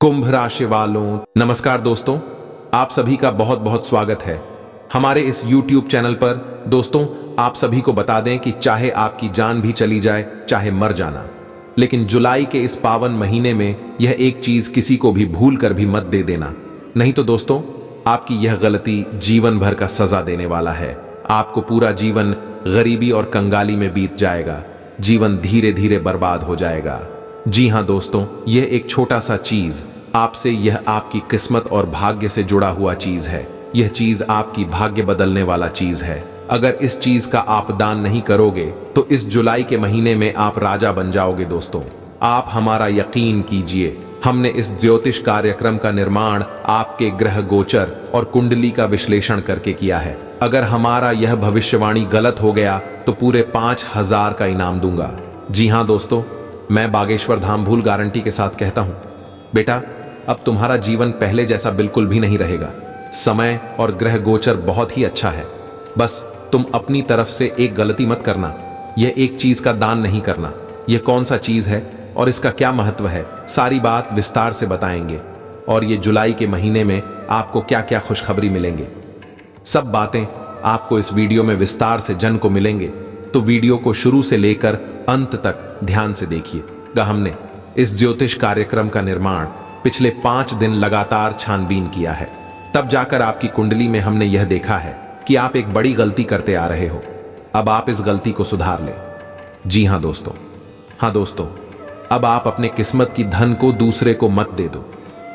कुंभ राशि वालों, नमस्कार दोस्तों। आप सभी का बहुत बहुत स्वागत है हमारे इस YouTube चैनल पर। दोस्तों, आप सभी को बता दें कि चाहे आपकी जान भी चली जाए, चाहे मर जाना, लेकिन जुलाई के इस पावन महीने में यह एक चीज किसी को भी भूल कर भी मत दे देना। नहीं तो दोस्तों, आपकी यह गलती जीवन भर का सजा देने वाला है। आपको पूरा जीवन गरीबी और कंगाली में बीत जाएगा। जीवन धीरे धीरे बर्बाद हो जाएगा। जी हाँ दोस्तों, यह एक छोटा सा चीज आपसे, यह आपकी किस्मत और भाग्य से जुड़ा हुआ चीज है। यह चीज आपकी भाग्य बदलने वाला चीज है। अगर इस चीज का आप दान नहीं करोगे तो इस जुलाई के महीने में आप राजा बन जाओगे। दोस्तों, आप हमारा यकीन कीजिए, हमने इस ज्योतिष कार्यक्रम का निर्माण आपके ग्रह गोचर और कुंडली का विश्लेषण करके किया है। अगर हमारा यह भविष्यवाणी गलत हो गया तो पूरे 5000 का इनाम दूंगा। जी हाँ दोस्तों, मैं बागेश्वर धाम भूल गारंटी के साथ कहता हूं, बेटा अब तुम्हारा जीवन पहले जैसा बिल्कुल भी नहीं रहेगा। समय और ग्रह गोचर बहुत ही अच्छा है। बस तुम अपनी तरफ से एक गलती मत करना, यह एक चीज का दान नहीं करना। यह कौन सा चीज है और इसका क्या महत्व है, सारी बात विस्तार से बताएंगे। और ये जुलाई के महीने में आपको क्या क्या खुशखबरी मिलेंगे, सब बातें आपको इस वीडियो में विस्तार से जन को मिलेंगे। तो वीडियो को शुरू से लेकर अंत तक ध्यान से देखिए। हमने इस ज्योतिष कार्यक्रम का निर्माण पिछले 5 दिन लगातार छानबीन किया है। तब जाकर आपकी कुंडली में हमने यह देखा है कि आप एक बड़ी गलती करते आ रहे हो। अब आप इस गलती को सुधार लें। जी हाँ दोस्तों, अब आप अपने किस्मत की धन को दूसरे को मत दे दो।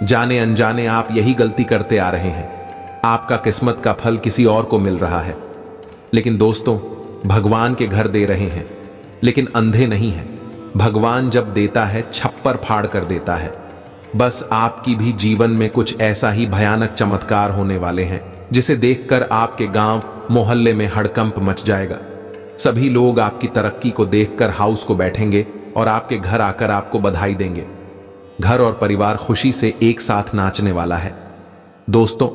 जाने अनजाने आप यही गलती करते आ रहे हैं। आपका किस्मत का फल किसी और को मिल रहा है। लेकिन दोस्तों, भगवान के घर दे रहे हैं, लेकिन अंधे नहीं हैं। भगवान जब देता है छप्पर फाड़ कर देता है। बस आपकी भी जीवन में कुछ ऐसा ही भयानक चमत्कार होने वाले हैं जिसे देखकर आपके गांव मोहल्ले में हड़कंप मच जाएगा। सभी लोग आपकी तरक्की को देखकर हाउस को बैठेंगे और आपके घर आकर आपको बधाई देंगे। घर और परिवार खुशी से एक साथ नाचने वाला है। दोस्तों,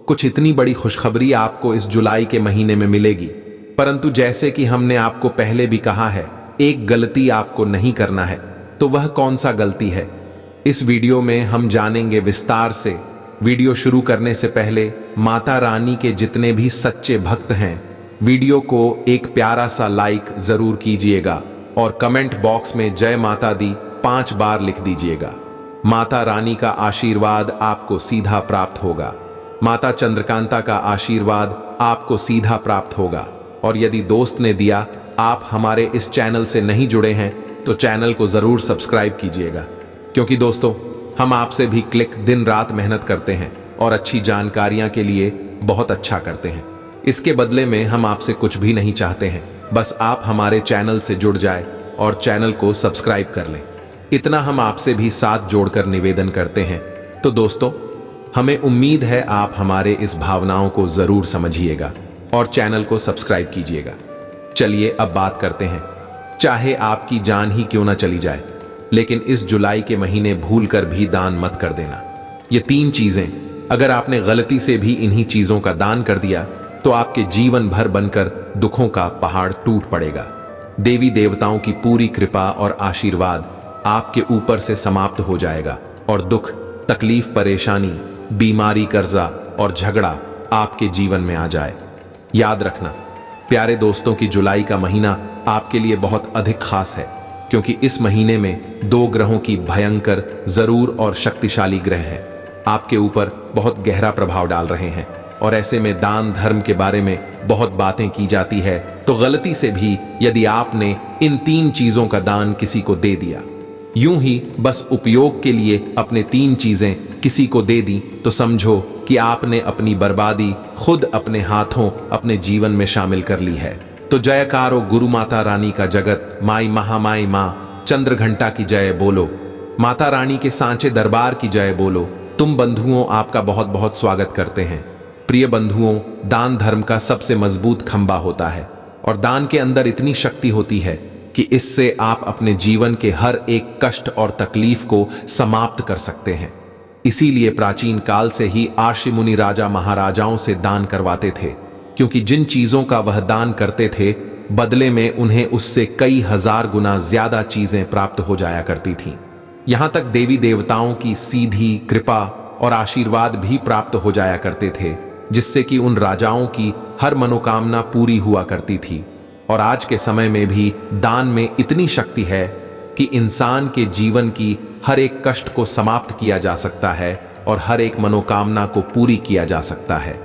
कुछ इतनी बड़ी खुशखबरी आपको इस जुलाई के महीने में मिलेगी, परंतु जैसे कि हमने आपको पहले भी कहा है, एक गलती आपको नहीं करना है। तो वह कौन सा गलती है, इस वीडियो में हम जानेंगे विस्तार से। वीडियो शुरू करने से पहले माता रानी के जितने भी सच्चे भक्त हैं, वीडियो को एक प्यारा सा लाइक जरूर कीजिएगा और कमेंट बॉक्स में जय माता दी 5 बार लिख दीजिएगा। माता रानी का आशीर्वाद आपको सीधा प्राप्त होगा। माता चंद्रकांता का आशीर्वाद आपको सीधा प्राप्त होगा। और यदि दोस्त ने दिया, आप हमारे इस चैनल से नहीं जुड़े हैं तो चैनल को जरूर सब्सक्राइब कीजिएगा, क्योंकि दोस्तों हम आपसे भी क्लिक दिन रात मेहनत करते हैं और अच्छी जानकारियां के लिए बहुत अच्छा करते हैं। इसके बदले में हम आपसे कुछ भी नहीं चाहते हैं, बस आप हमारे चैनल से जुड़ जाए और चैनल को सब्सक्राइब कर लें। इतना हम आपसे भी साथ जोड़कर निवेदन करते हैं। तो दोस्तों, हमें उम्मीद है आप हमारे इस भावनाओं को जरूर समझिएगा और चैनल को सब्सक्राइब कीजिएगा। चलिए अब बात करते हैं। चाहे आपकी जान ही क्यों ना चली जाए, लेकिन इस जुलाई के महीने भूलकर भी दान मत कर देना। ये 3 चीजें, अगर आपने गलती से भी इन्हीं चीजों का दान कर दिया तो आपके जीवन भर बनकर दुखों का पहाड़ टूट पड़ेगा। देवी देवताओं की पूरी कृपा और आशीर्वाद आपके ऊपर से समाप्त हो जाएगा और दुख, तकलीफ, परेशानी, बीमारी, कर्जा और झगड़ा आपके जीवन में आ जाए। याद रखना प्यारे दोस्तों कि जुलाई का महीना आपके लिए बहुत अधिक खास है, क्योंकि इस महीने में 2 ग्रहों की भयंकर, जरूर और शक्तिशाली ग्रह हैं आपके ऊपर बहुत गहरा प्रभाव डाल रहे हैं। और ऐसे में दान धर्म के बारे में बहुत बातें की जाती है, तो गलती से भी यदि आपने इन 3 चीजों का दान किसी को दे दिया, यूं ही बस उपयोग के लिए अपने 3 चीजें किसी को दे दी, तो समझो कि आपने अपनी बर्बादी खुद अपने हाथों अपने जीवन में शामिल कर ली है। तो जयकारो गुरु माता रानी का जगत, माई महामाई माँ चंद्र घंटा की जय बोलो, माता रानी के सांचे दरबार की जय बोलो। तुम बंधुओं, आपका बहुत बहुत स्वागत करते हैं। प्रिय बंधुओं, दान धर्म का सबसे मजबूत खंबा होता है और दान के अंदर इतनी शक्ति होती है कि इससे आप अपने जीवन के हर एक कष्ट और तकलीफ को समाप्त कर सकते हैं। इसीलिए प्राचीन काल से ही आर्षि मुनि राजा महाराजाओं से दान करवाते थे, क्योंकि जिन चीजों का वह दान करते थे, बदले में उन्हें उससे कई हजार गुना ज्यादा चीजें प्राप्त हो जाया करती थीं। यहां तक देवी देवताओं की सीधी कृपा और आशीर्वाद भी प्राप्त हो जाया करते थे, जिससे कि उन राजाओं की हर मनोकामना पूरी हुआ करती थी। और आज के समय में भी दान में इतनी शक्ति है कि इंसान के जीवन की हर एक कष्ट को समाप्त किया जा सकता है और हर एक मनोकामना को पूरी किया जा सकता है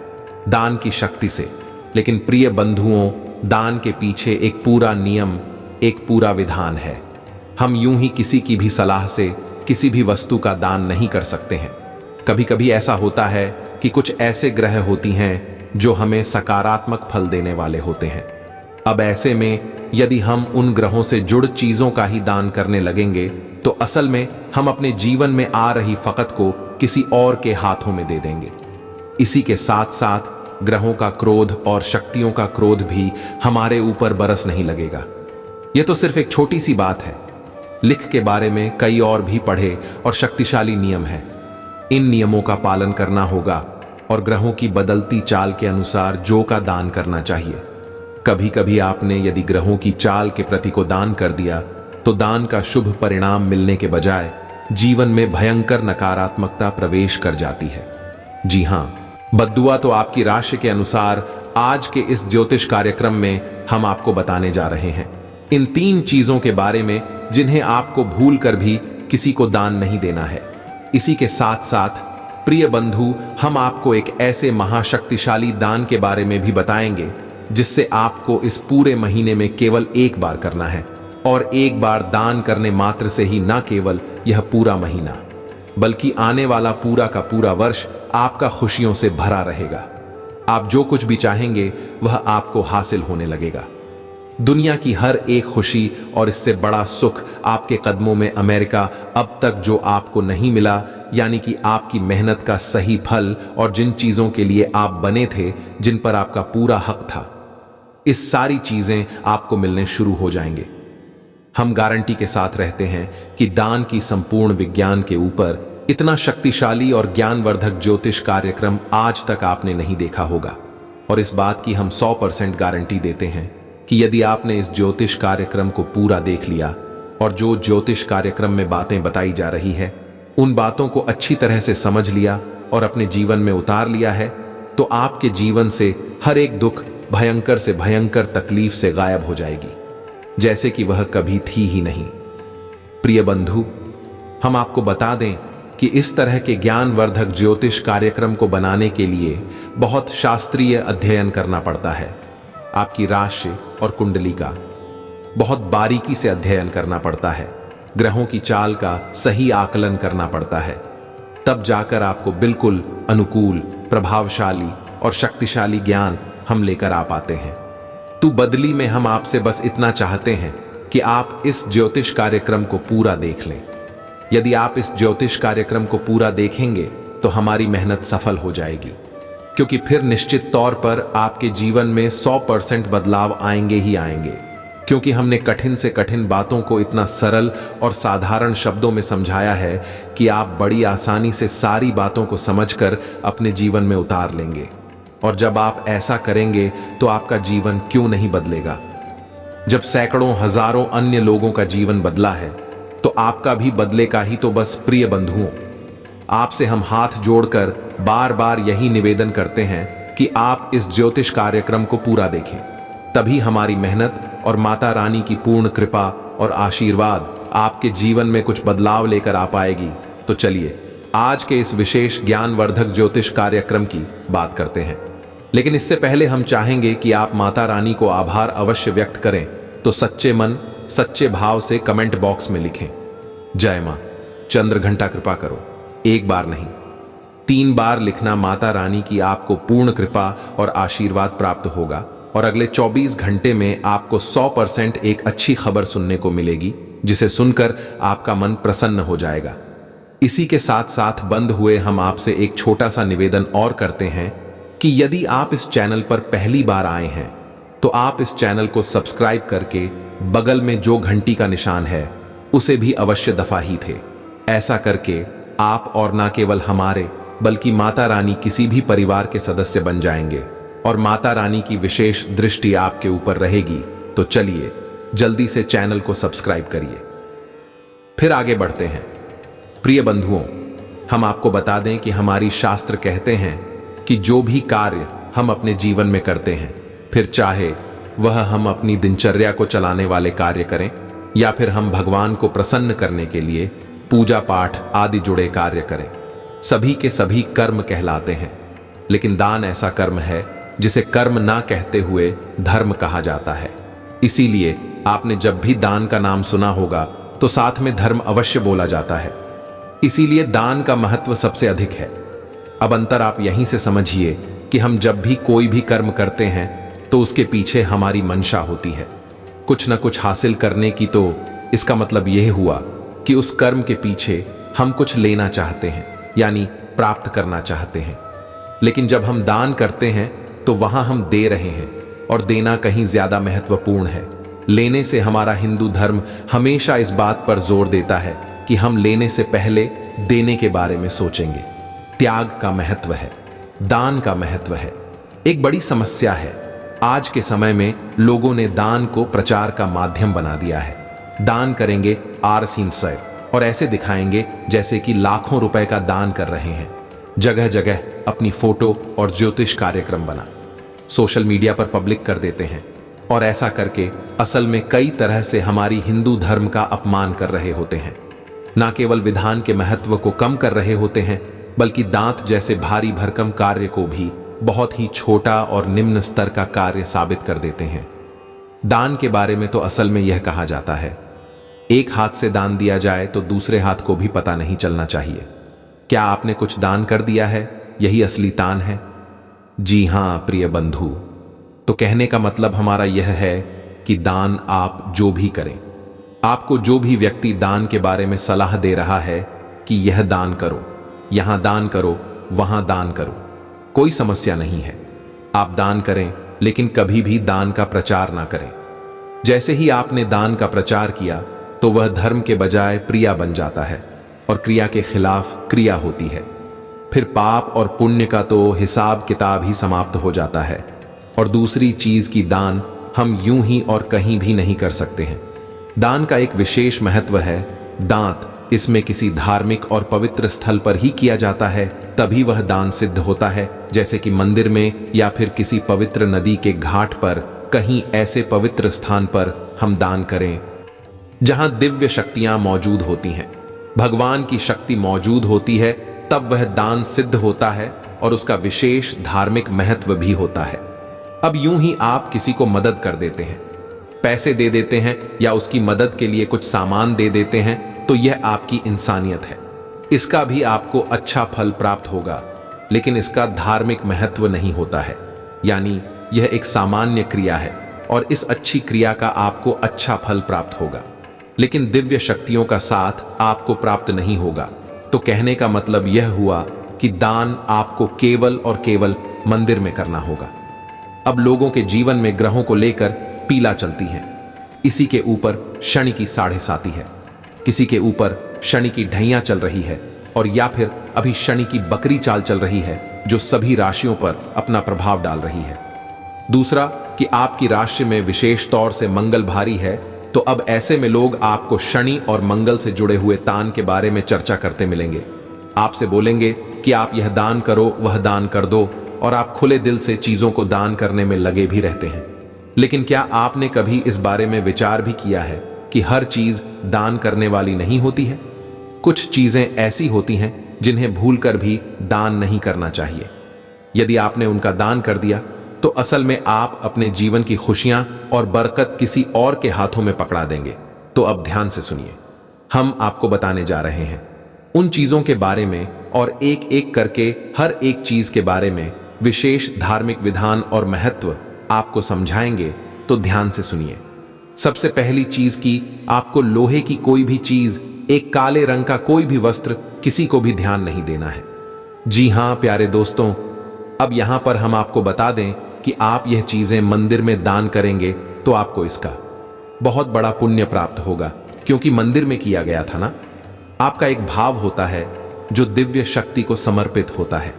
दान की शक्ति से। लेकिन प्रिय बंधुओं, दान के पीछे एक पूरा नियम, एक पूरा विधान है। हम यूं ही किसी की भी सलाह से किसी भी वस्तु का दान नहीं कर सकते हैं। कभी कभी ऐसा होता है कि कुछ ऐसे ग्रह होती हैं जो हमें सकारात्मक फल देने वाले होते हैं। अब ऐसे में यदि हम उन ग्रहों से जुड़ चीजों का ही दान करने लगेंगे तो असल में हम अपने जीवन में आ रही फकत को किसी और के हाथों में दे देंगे। इसी के साथ साथ ग्रहों का क्रोध और शक्तियों का क्रोध भी हमारे ऊपर बरस नहीं लगेगा। यह तो सिर्फ एक छोटी सी बात है। लिख के बारे में कई और भी पढ़े और शक्तिशाली नियम है। इन नियमों का पालन करना होगा और ग्रहों की बदलती चाल के अनुसार जो का दान करना चाहिए। कभी कभी आपने यदि ग्रहों की चाल के प्रति को दान कर दिया तो दान का शुभ परिणाम मिलने के बजाय जीवन में भयंकर नकारात्मकता प्रवेश कर जाती है। जी हां, बद्दुआ तो आपकी राशि के अनुसार आज के इस ज्योतिष कार्यक्रम में हम आपको बताने जा रहे हैं इन 3 चीजों के बारे में जिन्हें आपको भूल कर भी किसी को दान नहीं देना है। इसी के साथ साथ प्रिय बंधु, हम आपको एक ऐसे महाशक्तिशाली दान के बारे में भी बताएंगे जिससे आपको इस पूरे महीने में केवल एक बार करना है। और एक बार दान करने मात्र से ही ना केवल यह पूरा महीना बल्कि आने वाला पूरा का पूरा वर्ष आपका खुशियों से भरा रहेगा। आप जो कुछ भी चाहेंगे वह आपको हासिल होने लगेगा। दुनिया की हर एक खुशी और इससे बड़ा सुख आपके कदमों में अमेरिका अब तक जो आपको नहीं मिला, यानी कि आपकी मेहनत का सही फल और जिन चीजों के लिए आप बने थे, जिन पर आपका पूरा हक था, इस सारी चीजें आपको मिलने शुरू हो जाएंगे। हम गारंटी के साथ रहते हैं कि दान की संपूर्ण विज्ञान के ऊपर इतना शक्तिशाली और ज्ञानवर्धक ज्योतिष कार्यक्रम आज तक आपने नहीं देखा होगा। और इस बात की हम 100% गारंटी देते हैं कि यदि आपने इस ज्योतिष कार्यक्रम को पूरा देख लिया और जो ज्योतिष कार्यक्रम में बातें बताई जा रही है उन बातों को अच्छी तरह से समझ लिया और अपने जीवन में उतार लिया है, तो आपके जीवन से हर एक दुख, भयंकर से भयंकर तकलीफ से गायब हो जाएगी, जैसे कि वह कभी थी ही नहीं। प्रिय बंधु, हम आपको बता दें कि इस तरह के ज्ञानवर्धक ज्योतिष कार्यक्रम को बनाने के लिए बहुत शास्त्रीय अध्ययन करना पड़ता है। आपकी राशि और कुंडली का बहुत बारीकी से अध्ययन करना पड़ता है। ग्रहों की चाल का सही आकलन करना पड़ता है। तब जाकर आपको बिल्कुल अनुकूल, प्रभावशाली और शक्तिशाली ज्ञान हम लेकर आ पाते हैं। तो बदली में हम आपसे बस इतना चाहते हैं कि आप इस ज्योतिष कार्यक्रम को पूरा देख लें। यदि आप इस ज्योतिष कार्यक्रम को पूरा देखेंगे तो हमारी मेहनत सफल हो जाएगी, क्योंकि फिर निश्चित तौर पर आपके जीवन में 100% बदलाव आएंगे ही आएंगे। क्योंकि हमने कठिन से कठिन बातों को इतना सरल और साधारण शब्दों में समझाया है कि आप बड़ी आसानी से सारी बातों को समझकर अपने जीवन में उतार लेंगे। और जब आप ऐसा करेंगे तो आपका जीवन क्यों नहीं बदलेगा। जब सैकड़ों हजारों अन्य लोगों का जीवन बदला है तो आपका भी बदलेगा ही। तो बस प्रिय बंधुओं, आपसे हम हाथ जोड़कर बार बार यही निवेदन करते हैं कि आप इस ज्योतिष कार्यक्रम को पूरा देखें। तभी हमारी मेहनत और माता रानी की पूर्ण कृपा और आशीर्वाद आपके जीवन में कुछ बदलाव लेकर आ पाएगी। तो चलिए आज के इस विशेष ज्ञानवर्धक ज्योतिष कार्यक्रम की बात करते हैं। लेकिन इससे पहले हम चाहेंगे कि आप माता रानी को आभार अवश्य व्यक्त करें। तो सच्चे मन, सच्चे भाव से कमेंट बॉक्स में लिखें, जय मां, चंद्र घंटा कृपा करो। 1 बार नहीं, 3 बार लिखना। माता रानी की आपको पूर्ण कृपा और आशीर्वाद प्राप्त होगा और अगले 24 घंटे में आपको 100% एक अच्छी खबर सुनने को मिलेगी, जिसे सुनकर आपका मन प्रसन्न हो जाएगा। इसी के साथ साथ बंद हुए हम आपसे एक छोटा सा निवेदन और करते हैं कि यदि आप इस चैनल पर पहली बार आए हैं तो आप इस चैनल को सब्सक्राइब करके बगल में जो घंटी का निशान है उसे भी अवश्य दफा ही थे। ऐसा करके आप और ना केवल हमारे बल्कि माता रानी किसी भी परिवार के सदस्य बन जाएंगे और माता रानी की विशेष दृष्टि आपके ऊपर रहेगी। तो चलिए जल्दी से चैनल को सब्सक्राइब करिए। फिर आगे बढ़ते हैं। प्रिय बंधुओं, हम आपको बता दें कि हमारी शास्त्र कहते हैं कि जो भी कार्य हम अपने जीवन में करते हैं, फिर चाहे वह हम अपनी दिनचर्या को चलाने वाले कार्य करें या फिर हम भगवान को प्रसन्न करने के लिए पूजा पाठ आदि जुड़े कार्य करें, सभी के सभी कर्म कहलाते हैं। लेकिन दान ऐसा कर्म है जिसे कर्म ना कहते हुए धर्म कहा जाता है। इसीलिए आपने जब भी दान का नाम सुना होगा तो साथ में धर्म अवश्य बोला जाता है। इसीलिए दान का महत्व सबसे अधिक है। अब अंतर आप यहीं से समझिए कि हम जब भी कोई भी कर्म करते हैं तो उसके पीछे हमारी मंशा होती है, कुछ न कुछ हासिल करने की। तो इसका मतलब यह हुआ कि उस कर्म के पीछे हम कुछ लेना चाहते हैं, यानी प्राप्त करना चाहते हैं। लेकिन जब हम दान करते हैं तो वहां हम दे रहे हैं, और देना कहीं ज्यादा महत्वपूर्ण है। लेने से हमारा हिंदू धर्म हमेशा इस बात पर जोर देता है कि हम लेने से पहले देने के बारे में सोचेंगे। त्याग का महत्व है, दान का महत्व है। एक बड़ी समस्या है, आज के समय में लोगों ने दान को प्रचार का माध्यम बना दिया है। दान करेंगे आरसीन सर और ऐसे दिखाएंगे जैसे कि लाखों रुपए का दान कर रहे हैं। जगह जगह अपनी फोटो और ज्योतिष कार्यक्रम बना सोशल मीडिया पर पब्लिक कर देते हैं, और ऐसा करके असल में कई तरह से हमारी हिंदू धर्म का अपमान कर रहे होते हैं। ना केवल विधान के महत्व को कम कर रहे होते हैं, बल्कि दांत जैसे भारी भरकम कार्य को भी बहुत ही छोटा और निम्न स्तर का कार्य साबित कर देते हैं। दान के बारे में तो असल में यह कहा जाता है, एक हाथ से दान दिया जाए तो दूसरे हाथ को भी पता नहीं चलना चाहिए। क्या आपने कुछ दान कर दिया है, यही असली दान है। जी हां प्रिय बंधु, तो कहने का मतलब हमारा यह है कि दान आप जो भी करें, आपको जो भी व्यक्ति दान के बारे में सलाह दे रहा है कि यह दान करो, यहां दान करो, वहां दान करो, कोई समस्या नहीं है। आप दान करें, लेकिन कभी भी दान का प्रचार ना करें। जैसे ही आपने दान का प्रचार किया तो वह धर्म के बजाय प्रिया बन जाता है, और क्रिया के खिलाफ क्रिया होती है। फिर पाप और पुण्य का तो हिसाब किताब ही समाप्त हो जाता है। और दूसरी चीज की दान हम यूं ही और कहीं भी नहीं कर सकते हैं। दान का एक विशेष महत्व है। दांत इसमें किसी धार्मिक और पवित्र स्थल पर ही किया जाता है, तभी वह दान सिद्ध होता है। जैसे कि मंदिर में या फिर किसी पवित्र नदी के घाट पर, कहीं ऐसे पवित्र स्थान पर हम दान करें जहां दिव्य शक्तियां मौजूद होती हैं, भगवान की शक्ति मौजूद होती है, तब वह दान सिद्ध होता है और उसका विशेष धार्मिक महत्व भी होता है। अब यूं ही आप किसी को मदद कर देते हैं, पैसे दे देते हैं या उसकी मदद के लिए कुछ सामान दे देते हैं, तो यह आपकी इंसानियत है। इसका भी आपको अच्छा फल प्राप्त होगा, लेकिन इसका धार्मिक महत्व नहीं होता है। यानी यह एक सामान्य क्रिया है और इस अच्छी क्रिया का आपको अच्छा फल प्राप्त होगा, लेकिन दिव्य शक्तियों का साथ आपको प्राप्त नहीं होगा। तो कहने का मतलब यह हुआ कि दान आपको केवल और केवल मंदिर में करना होगा। अब लोगों के जीवन में ग्रहों को लेकर पीला चलती है, इसी के ऊपर शनि की साढ़े साती है, किसी के ऊपर शनि की ढैया चल रही है, और या फिर अभी शनि की बकरी चाल चल रही है जो सभी राशियों पर अपना प्रभाव डाल रही है। दूसरा कि आपकी राशि में विशेष तौर से मंगल भारी है, तो अब ऐसे में लोग आपको शनि और मंगल से जुड़े हुए तान के बारे में चर्चा करते मिलेंगे। आपसे बोलेंगे कि आप यह दान करो, वह दान कर दो, और आप खुले दिल से चीजों को दान करने में लगे भी रहते हैं। लेकिन क्या आपने कभी इस बारे में विचार भी किया है कि हर चीज दान करने वाली नहीं होती है? कुछ चीजें ऐसी होती हैं जिन्हें भूलकर भी दान नहीं करना चाहिए। यदि आपने उनका दान कर दिया तो असल में आप अपने जीवन की खुशियां और बरकत किसी और के हाथों में पकड़ा देंगे। तो अब ध्यान से सुनिए, हम आपको बताने जा रहे हैं उन चीजों के बारे में, और एक एक करके हर एक चीज के बारे में विशेष धार्मिक विधान और महत्व आपको समझाएंगे। तो ध्यान से सुनिए। सबसे पहली चीज की आपको लोहे की कोई भी चीज, एक काले रंग का कोई भी वस्त्र, किसी को भी ध्यान नहीं देना है। जी हां प्यारे दोस्तों, अब यहां पर हम आपको बता दें कि आप यह चीजें मंदिर में दान करेंगे तो आपको इसका बहुत बड़ा पुण्य प्राप्त होगा, क्योंकि मंदिर में किया गया था ना। आपका एक भाव होता है जो दिव्य शक्ति को समर्पित होता है।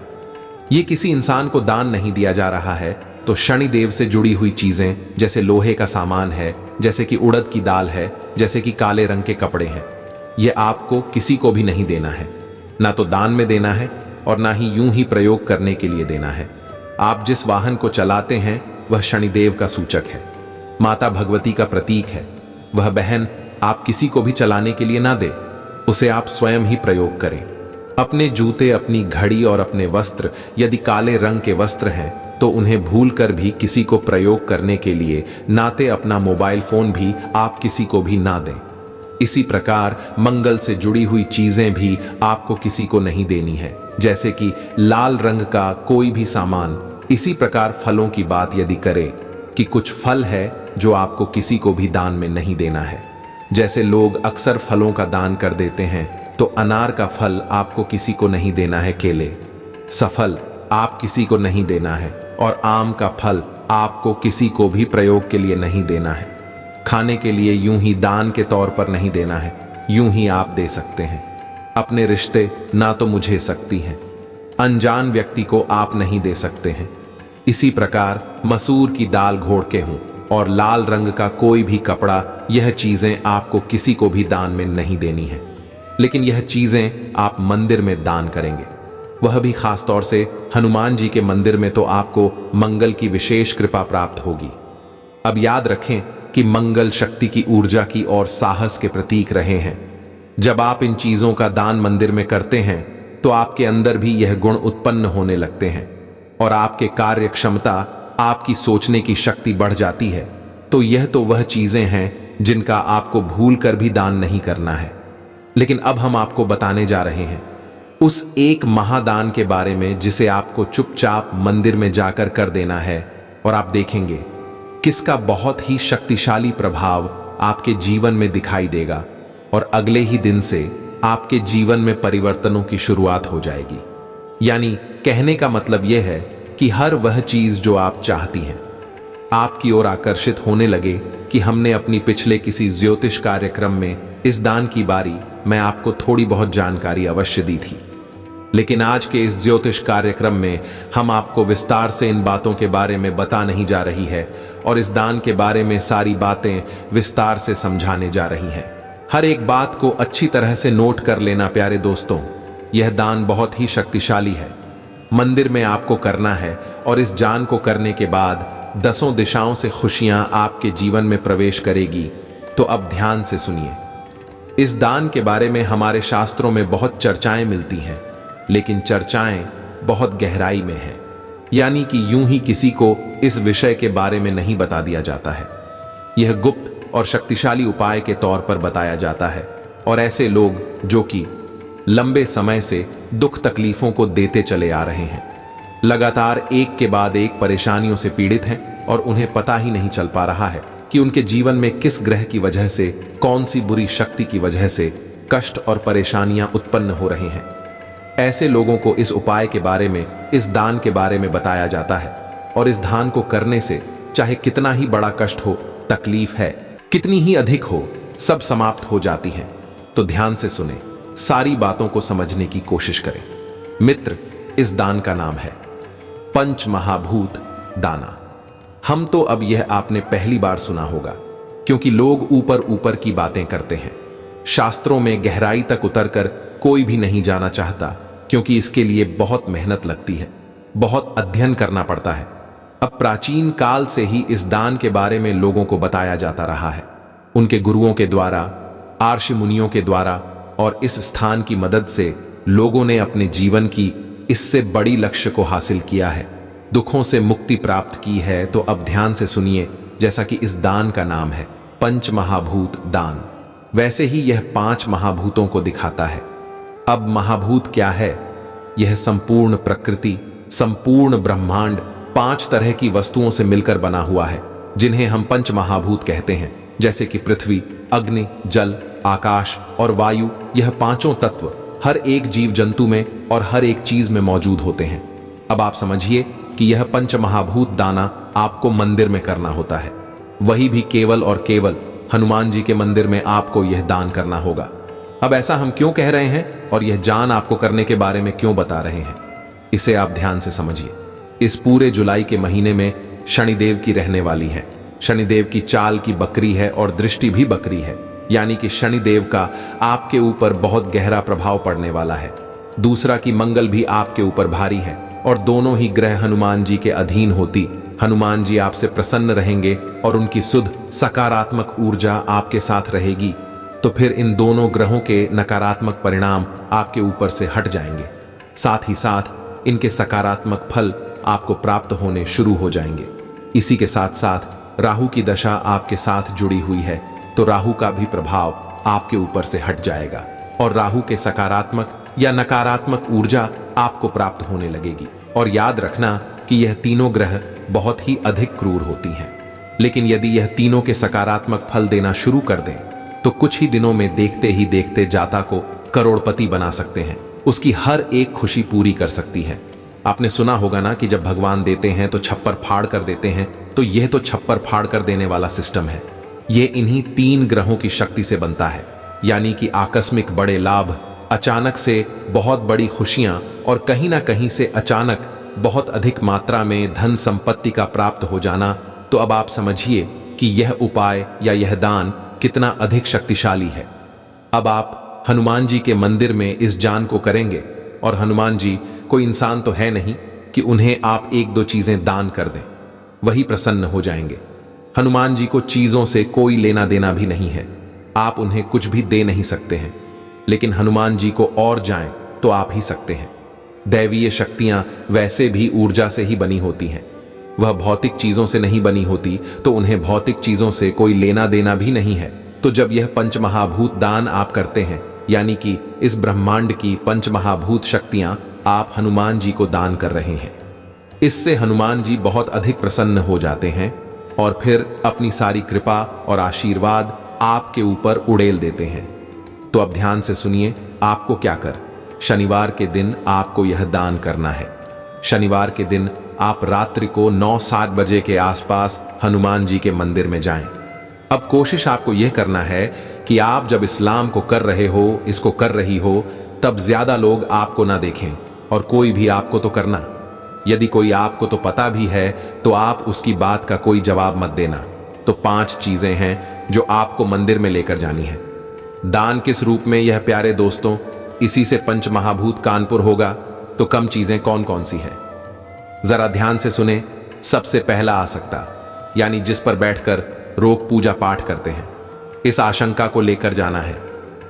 यह किसी इंसान को दान नहीं दिया जा रहा है। तो शनि देव से जुड़ी हुई चीजें, जैसे लोहे का सामान है, जैसे कि उड़द की दाल है, जैसे कि काले रंग के कपड़े हैं, यह आपको किसी को भी नहीं देना है, ना तो दान में देना है और ना ही यूं ही प्रयोग करने के लिए देना है। आप जिस वाहन को चलाते हैं वह शनिदेव का सूचक है, माता भगवती का प्रतीक है। वह बहन आप किसी को भी चलाने के लिए ना दे, उसे आप स्वयं ही प्रयोग करें। अपने जूते, अपनी घड़ी और अपने वस्त्र यदि काले रंग के वस्त्र हैं तो उन्हें भूलकर भी किसी को प्रयोग करने के लिए नाते अपना मोबाइल फोन भी आप किसी को भी ना दें। इसी प्रकार मंगल से जुड़ी हुई चीजें भी आपको किसी को नहीं देनी है, जैसे कि लाल रंग का कोई भी सामान। इसी प्रकार फलों की बात यदि करें कि कुछ फल है जो आपको किसी को भी दान में नहीं देना है। जैसे लोग अक्सर फलों का दान कर देते हैं, तो अनार का फल आपको किसी को नहीं देना है, केले, सफल आप किसी को नहीं देना है और आम का फल आपको किसी को भी प्रयोग के लिए नहीं देना है। खाने के लिए यूं ही दान के तौर पर नहीं देना है, यूं ही आप दे सकते हैं। अपने रिश्ते ना तो मुझे सकती हैं, अनजान व्यक्ति को आप नहीं दे सकते हैं। इसी प्रकार मसूर की दाल घोड़ के हूं और लाल रंग का कोई भी कपड़ा, यह चीजें आपको किसी को भी दान में नहीं देनी है। लेकिन यह चीजें आप मंदिर में दान करेंगे, वह भी खास तौर से हनुमान जी के मंदिर में, तो आपको मंगल की विशेष कृपा प्राप्त होगी। अब याद रखें कि मंगल शक्ति की, ऊर्जा की और साहस के प्रतीक रहे हैं। जब आप इन चीजों का दान मंदिर में करते हैं तो आपके अंदर भी यह गुण उत्पन्न होने लगते हैं और आपके कार्य क्षमता, आपकी सोचने की शक्ति बढ़ जाती है। तो यह तो वह चीजें हैं जिनका आपको भूल कर भी दान नहीं करना है। लेकिन अब हम आपको बताने जा रहे हैं उस एक महादान के बारे में जिसे आपको चुपचाप मंदिर में जाकर कर देना है, और आप देखेंगे किसका बहुत ही शक्तिशाली प्रभाव आपके जीवन में दिखाई देगा और अगले ही दिन से आपके जीवन में परिवर्तनों की शुरुआत हो जाएगी। यानी कहने का मतलब यह है कि हर वह चीज जो आप चाहती हैं आपकी ओर आकर्षित होने लगे। कि हमने अपनी पिछले किसी ज्योतिष कार्यक्रम में इस दान की बारी मैं आपको थोड़ी बहुत जानकारी अवश्य दी थी, लेकिन आज के इस ज्योतिष कार्यक्रम में हम आपको विस्तार से इन बातों के बारे में बता नहीं जा रही है और इस दान के बारे में सारी बातें विस्तार से समझाने जा रही हैं। हर एक बात को अच्छी तरह से नोट कर लेना प्यारे दोस्तों, यह दान बहुत ही शक्तिशाली है। मंदिर में आपको करना है और इस दान को करने के बाद 10 दिशाओं से खुशियां आपके जीवन में प्रवेश करेगी। तो अब ध्यान से सुनिए। इस दान के बारे में हमारे शास्त्रों में बहुत चर्चाएं मिलती हैं, लेकिन चर्चाएं बहुत गहराई में हैं। यानी कि यूं ही किसी को इस विषय के बारे में नहीं बता दिया जाता है। यह गुप्त और शक्तिशाली उपाय के तौर पर बताया जाता है और ऐसे लोग जो कि लंबे समय से दुख तकलीफों को देते चले आ रहे हैं, लगातार एक के बाद एक परेशानियों से पीड़ित हैं और उन्हें पता ही नहीं चल पा रहा है कि उनके जीवन में किस ग्रह की वजह से, कौन सी बुरी शक्ति की वजह से कष्ट और परेशानियां उत्पन्न हो रहे हैं। ऐसे लोगों को इस उपाय के बारे में, इस दान के बारे में बताया जाता है और इस दान को करने से चाहे कितना ही बड़ा कष्ट हो, तकलीफ है कितनी ही अधिक हो, सब समाप्त हो जाती हैं। तो ध्यान से सुने, सारी बातों को समझने की कोशिश करें। मित्र, इस दान का नाम है पंच महाभूत दाना। हम तो अब यह आपने पहली बार सुना होगा, क्योंकि लोग ऊपर ऊपर की बातें करते हैं। शास्त्रों में गहराई तक उतरकर कोई भी नहीं जाना चाहता, क्योंकि इसके लिए बहुत मेहनत लगती है, बहुत अध्ययन करना पड़ता है। अब प्राचीन काल से ही इस दान के बारे में लोगों को बताया जाता रहा है, उनके गुरुओं के द्वारा, आर्षि मुनियों के द्वारा, और इस स्थान की मदद से लोगों ने अपने जीवन की इससे बड़ी लक्ष्य को हासिल किया है, दुखों से मुक्ति प्राप्त की है। तो अब ध्यान से सुनिए, जैसा कि इस दान का नाम है पंच महाभूत दान, वैसे ही यह 5 महाभूतों को दिखाता है। अब महाभूत क्या है? यह संपूर्ण प्रकृति, संपूर्ण ब्रह्मांड 5 तरह की वस्तुओं से मिलकर बना हुआ है, जिन्हें हम पंच महाभूत कहते हैं। जैसे कि पृथ्वी, अग्नि, जल, आकाश और वायु, यह 5 तत्व हर एक जीव जंतु में और हर एक चीज में मौजूद होते हैं। अब आप समझिए कि यह पंच महाभूत दाना आपको मंदिर में करना होता है, वही भी केवल और केवल हनुमान जी के मंदिर में आपको यह दान करना होगा। अब ऐसा हम क्यों कह रहे हैं और यह दान आपको करने के बारे में क्यों बता रहे हैं, इसे आप ध्यान से समझिए। इस पूरे जुलाई के महीने में शनिदेव की रहने वाली है। शनिदेव की चाल की बकरी है और दृष्टि भी बकरी है। यानी कि शनिदेव का आपके ऊपर बहुत गहरा प्रभाव पड़ने वाला है। दूसरा कि मंगल भी आपके ऊपर भारी है और दोनों ही ग्रह हनुमान जी के अधीन होती हनुमान जी आपसे प्रसन्न रहेंगे और उनकी शुद्ध सकारात्मक ऊर्जा आपके साथ रहेगी, तो फिर इन दोनों ग्रहों के नकारात्मक परिणाम आपके ऊपर से हट जाएंगे। साथ ही साथ इनके सकारात्मक फल आपको प्राप्त होने शुरू हो जाएंगे। इसी के साथ साथ राहु की दशा आपके साथ जुड़ी हुई है, तो राहु का भी प्रभाव आपके ऊपर से हट जाएगा और राहु के सकारात्मक या नकारात्मक ऊर्जा आपको प्राप्त होने लगेगी। और याद रखना कि यह तीनों ग्रह बहुत ही अधिक क्रूर होती हैं, लेकिन यदि यह तीनों के सकारात्मक फल देना शुरू कर दें तो कुछ ही दिनों में देखते ही देखते जाता को करोड़पति बना सकते हैं, उसकी हर एक खुशी पूरी कर सकती है। आपने सुना होगा ना कि जब भगवान देते हैं तो छप्पर फाड़ कर देते हैं, तो यह तो छप्पर फाड़ कर देने वाला सिस्टम है। यह इन्हीं 3 ग्रहों की शक्ति से बनता है, यानी कि आकस्मिक बड़े लाभ, अचानक से बहुत बड़ी खुशियां और कहीं ना कहीं से अचानक बहुत अधिक मात्रा में धन संपत्ति का प्राप्त हो जाना। तो अब आप समझिए कि यह उपाय या यह दान कितना अधिक शक्तिशाली है। अब आप हनुमान जी के मंदिर में इस दान को करेंगे, और हनुमान जी कोई इंसान तो है नहीं कि उन्हें आप 1-2 चीजें दान कर दें, वही प्रसन्न हो जाएंगे। हनुमान जी को चीजों से कोई लेना देना भी नहीं है, आप उन्हें कुछ भी दे नहीं सकते हैं, लेकिन हनुमान जी को और जाएं तो आप ही सकते हैं। दैवीय शक्तियां वैसे भी ऊर्जा से ही बनी होती हैं, वह भौतिक चीजों से नहीं बनी होती, तो उन्हें भौतिक चीजों से कोई लेना देना भी नहीं है। तो जब यह पंचमहाभूत दान आप करते हैं, यानी कि इस ब्रह्मांड की पंचमहाभूत शक्तियां आप हनुमान जी को दान कर रहे हैं, इससे हनुमान जी बहुत अधिक प्रसन्न हो जाते हैं और फिर अपनी सारी कृपा और आशीर्वाद आपके ऊपर उड़ेल देते हैं। तो अब ध्यान से सुनिए आपको क्या कर। शनिवार के दिन आपको यह दान करना है। शनिवार के दिन आप रात्रि को 9-7 बजे के आसपास हनुमान जी के मंदिर में जाएं। अब कोशिश आपको यह करना है कि आप जब इस्लाम को कर रहे हो, इसको कर रही हो, तब ज्यादा लोग आपको ना देखें और कोई भी आपको तो करना। यदि कोई आपको तो पता भी है तो आप उसकी बात का कोई जवाब मत देना। तो 5 चीजें हैं जो आपको मंदिर में लेकर जानी है। दान किस रूप में, यह प्यारे दोस्तों, इसी से पंचमहाभूत कानपुर होगा। तो कम चीजें कौन कौन सी है, जरा ध्यान से सुने। सबसे पहला आसक्ता, यानी जिस पर बैठकर रोग पूजा पाठ करते हैं, इस आशंका को लेकर जाना है।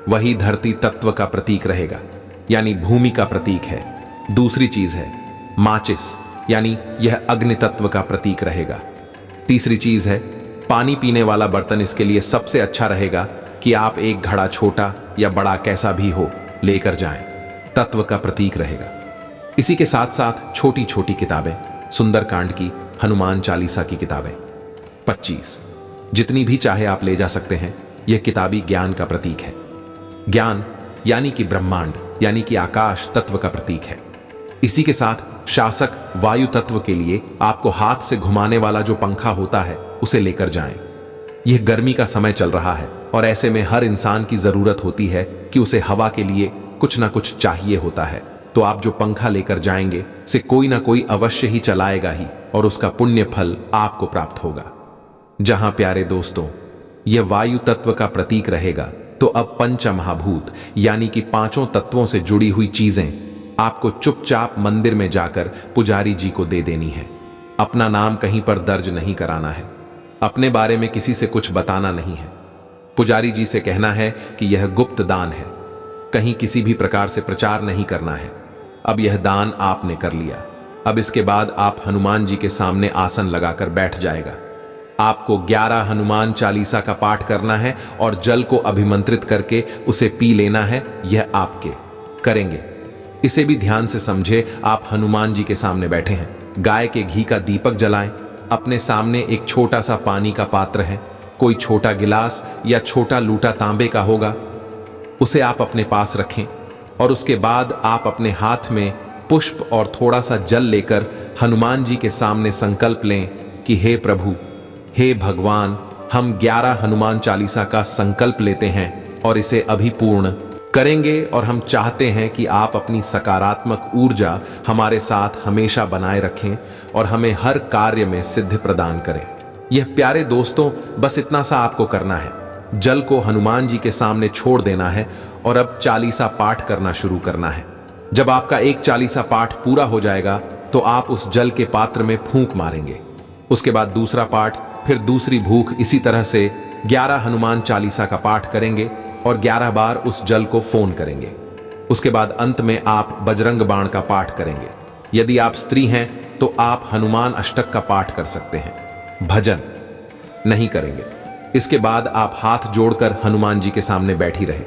वही धरती तत्व का प्रतीक रहेगा, यानी भूमि का प्रतीक है। दूसरी चीज है माचिस, यानी यह अग्नि तत्व का प्रतीक रहेगा। तीसरी चीज है पानी पीने वाला बर्तन। इसके लिए सबसे अच्छा रहेगा कि आप एक घड़ा, छोटा या बड़ा कैसा भी हो, लेकर जाएं, तत्व का प्रतीक रहेगा। इसी के साथ साथ छोटी छोटी किताबें, सुंदरकांड की, हनुमान चालीसा की किताबें 25 जितनी भी चाहे आप ले जा सकते हैं। यह किताबी ज्ञान का प्रतीक है। ज्ञान यानी कि ब्रह्मांड, यानी कि आकाश तत्व का प्रतीक है। इसी के साथ शासक वायु तत्व के लिए आपको हाथ से घुमाने वाला जो पंखा होता है उसे लेकर जाएं। यह गर्मी का समय चल रहा है और ऐसे में हर इंसान की जरूरत होती है कि उसे हवा के लिए कुछ ना कुछ चाहिए होता है। तो आप जो पंखा लेकर जाएंगे से कोई ना कोई अवश्य ही चलाएगा ही, और उसका पुण्य फल आपको प्राप्त होगा। जहां प्यारे दोस्तों यह वायु तत्व का प्रतीक रहेगा, तो अब पंचमहाभूत यानी कि 5 तत्वों से जुड़ी हुई चीजें आपको चुपचाप मंदिर में जाकर पुजारी जी को दे देनी है। अपना नाम कहीं पर दर्ज नहीं कराना है, अपने बारे में किसी से कुछ बताना नहीं है। पुजारी जी से कहना है कि यह गुप्त दान है, कहीं किसी भी प्रकार से प्रचार नहीं करना है। अब यह दान आपने कर लिया, अब इसके बाद आप हनुमान जी के सामने आसन लगाकर बैठ जाएगा। आपको 11 हनुमान चालीसा का पाठ करना है और जल को अभिमंत्रित करके उसे पी लेना है। यह आपके करेंगे, इसे भी ध्यान से समझे। आप हनुमान जी के सामने बैठे हैं, गाय के घी का दीपक जलाएं। अपने सामने एक छोटा सा पानी का पात्र है, कोई छोटा गिलास या छोटा लूटा तांबे का होगा, उसे आप अपने पास रखें और उसके बाद आप अपने हाथ में पुष्प और थोड़ा सा जल लेकर हनुमान जी के सामने संकल्प लें कि हे प्रभु, हे भगवान, हम 11 हनुमान चालीसा का संकल्प लेते हैं और इसे अभी पूर्ण करेंगे, और हम चाहते हैं कि आप अपनी सकारात्मक ऊर्जा हमारे साथ हमेशा बनाए रखें और हमें हर कार्य में सिद्धि प्रदान करें। यह प्यारे दोस्तों बस इतना सा आपको करना है। जल को हनुमान जी के सामने छोड़ देना है और अब चालीसा पाठ करना शुरू करना है। जब आपका एक चालीसा पाठ पूरा हो जाएगा तो आप उस जल के पात्र में फूंक मारेंगे। उसके बाद दूसरा पाठ, फिर दूसरी भूख, इसी तरह से 11 हनुमान चालीसा का पाठ करेंगे और 11 बार उस जल को फोन करेंगे। उसके बाद अंत में आप बजरंग बाण का पाठ करेंगे। यदि आप स्त्री हैं तो आप हनुमान अष्टक का पाठ कर सकते हैं, भजन नहीं करेंगे। इसके बाद आप हाथ जोड़कर हनुमान जी के सामने बैठी रहे।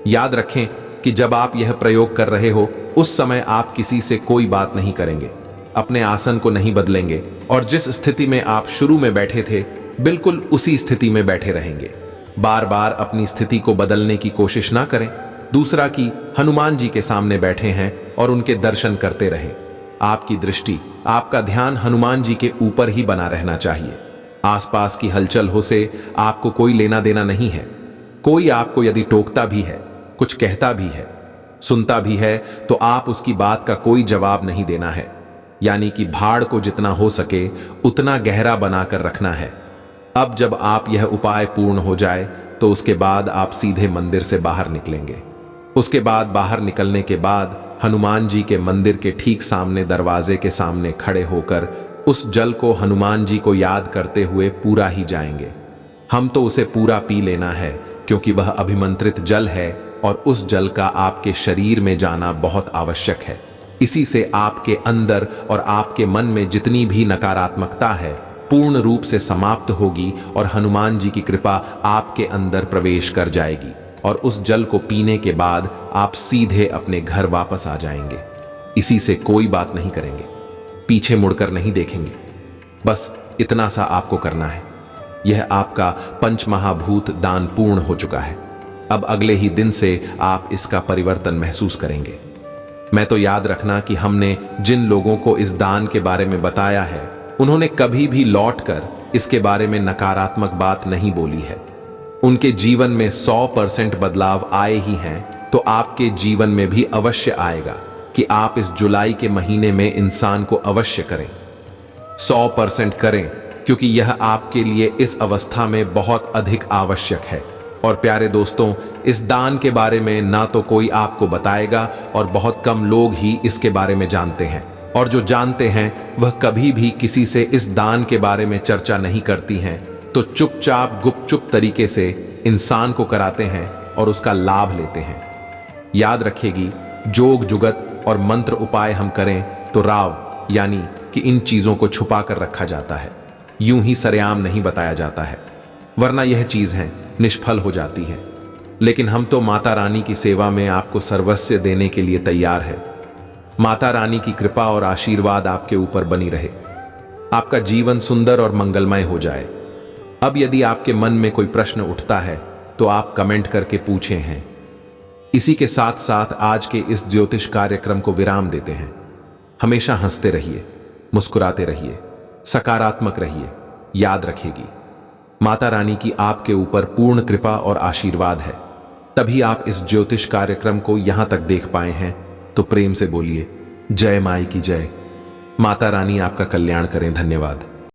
याद रखें कि जब आप यह प्रयोग कर रहे हो उस समय आप किसी से कोई बात नहीं करेंगे, अपने आसन को नहीं बदलेंगे और जिस स्थिति में आप शुरू में बैठे थे बिल्कुल उसी स्थिति में बैठे रहेंगे। बार बार अपनी स्थिति को बदलने की कोशिश ना करें। दूसरा कि हनुमान जी के सामने बैठे हैं और उनके दर्शन करते रहें। आपकी दृष्टि, आपका ध्यान हनुमान जी के ऊपर ही बना रहना चाहिए। आसपास की हलचल हो से आपको कोई लेना देना नहीं है। कोई आपको यदि टोकता भी है, कुछ कहता भी है, सुनता भी है तो आप उसकी बात का कोई जवाब नहीं देना है। यानी कि भाड़ को जितना हो सके उतना गहरा बनाकर रखना है। अब जब आप यह उपाय पूर्ण हो जाए तो उसके बाद आप सीधे मंदिर से बाहर निकलेंगे। उसके बाद बाहर निकलने के बाद हनुमान जी के मंदिर के ठीक सामने दरवाजे के सामने खड़े होकर उस जल को हनुमान जी को याद करते हुए पूरा ही जाएंगे। हम तो उसे पूरा पी लेना है क्योंकि वह अभिमंत्रित जल है और उस जल का आपके शरीर में जाना बहुत आवश्यक है। इसी से आपके अंदर और आपके मन में जितनी भी नकारात्मकता है पूर्ण रूप से समाप्त होगी और हनुमान जी की कृपा आपके अंदर प्रवेश कर जाएगी और उस जल को पीने के बाद आप सीधे अपने घर वापस आ जाएंगे। इसी से कोई बात नहीं करेंगे, पीछे मुड़कर नहीं देखेंगे। बस इतना सा आपको करना है। यह आपका पंचमहाभूत दान पूर्ण हो चुका है। अब अगले ही दिन से आप इसका परिवर्तन महसूस करेंगे। मैं तो याद रखना कि हमने जिन लोगों को इस दान के बारे में बताया है उन्होंने कभी भी लौटकर इसके बारे में नकारात्मक बात नहीं बोली है। उनके जीवन में 100% बदलाव आए ही हैं तो आपके जीवन में भी अवश्य आएगा कि आप इस जुलाई के महीने में इंसान को अवश्य करें, 100% करें, क्योंकि यह आपके लिए इस अवस्था में बहुत अधिक आवश्यक है। और प्यारे दोस्तों, इस दान के बारे में ना तो कोई आपको बताएगा और बहुत कम लोग ही इसके बारे में जानते हैं, और जो जानते हैं वह कभी भी किसी से इस दान के बारे में चर्चा नहीं करती हैं, तो चुपचाप गुपचुप तरीके से इंसान को कराते हैं और उसका लाभ लेते हैं। याद रखेगी, जोग जुगत और मंत्र उपाय हम करें तो राव यानी कि इन चीजों को छुपा कर रखा जाता है, यूं ही सरेआम नहीं बताया जाता है, वरना यह चीज है निष्फल हो जाती है। लेकिन हम तो माता रानी की सेवा में आपको सर्वस्व देने के लिए तैयार है। माता रानी की कृपा और आशीर्वाद आपके ऊपर बनी रहे, आपका जीवन सुंदर और मंगलमय हो जाए। अब यदि आपके मन में कोई प्रश्न उठता है तो आप कमेंट करके पूछे हैं। इसी के साथ साथ आज के इस ज्योतिष कार्यक्रम को विराम देते हैं। हमेशा हंसते रहिए, मुस्कुराते रहिए, सकारात्मक रहिए। याद रखेगी, माता रानी की आपके ऊपर पूर्ण कृपा और आशीर्वाद है, तभी आप इस ज्योतिष कार्यक्रम को यहां तक देख पाए हैं। तो प्रेम से बोलिए जय माई की जय। माता रानी आपका कल्याण करें। धन्यवाद।